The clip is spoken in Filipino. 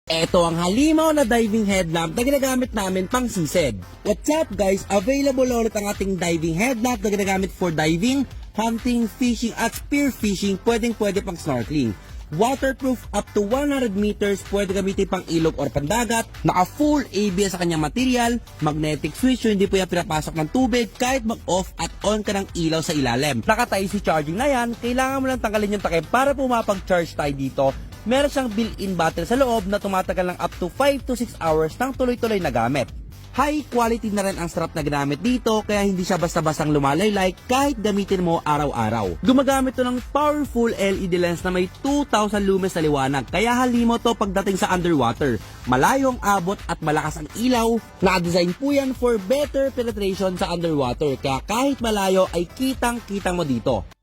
Ito ang halimaw na diving headlamp na ginagamit namin pang sisid. What's up guys? Available ulit ang ating diving headlamp na ginagamit for diving, hunting, fishing at spear fishing, pwede pang snorkeling. Waterproof up to 100 meters, pwede gamitin pang ilog or pandagat, naka full ABS sa kanyang material, magnetic switch so hindi po yan pinapasok ng tubig kahit mag-off at on ka ng ilaw sa ilalim. Nakatay si charging na yan, kailangan mo lang tanggalin yung takip para po mapag-charge tayo dito. Meron siyang built-in battery sa loob na tumatagal ng up to 5 to 6 hours ng tuloy-tuloy na gamit. High quality na rin ang strap na ginamit dito kaya hindi siya basta-bastang lumalaylay kahit gamitin mo araw-araw. Gumagamit to ng powerful LED lens na may 2,000 lumens na liwanag kaya halimo to pagdating sa underwater. Malayong abot at malakas ang ilaw. Naka-design po yan for better penetration sa underwater kaya kahit malayo ay kitang-kitang mo dito.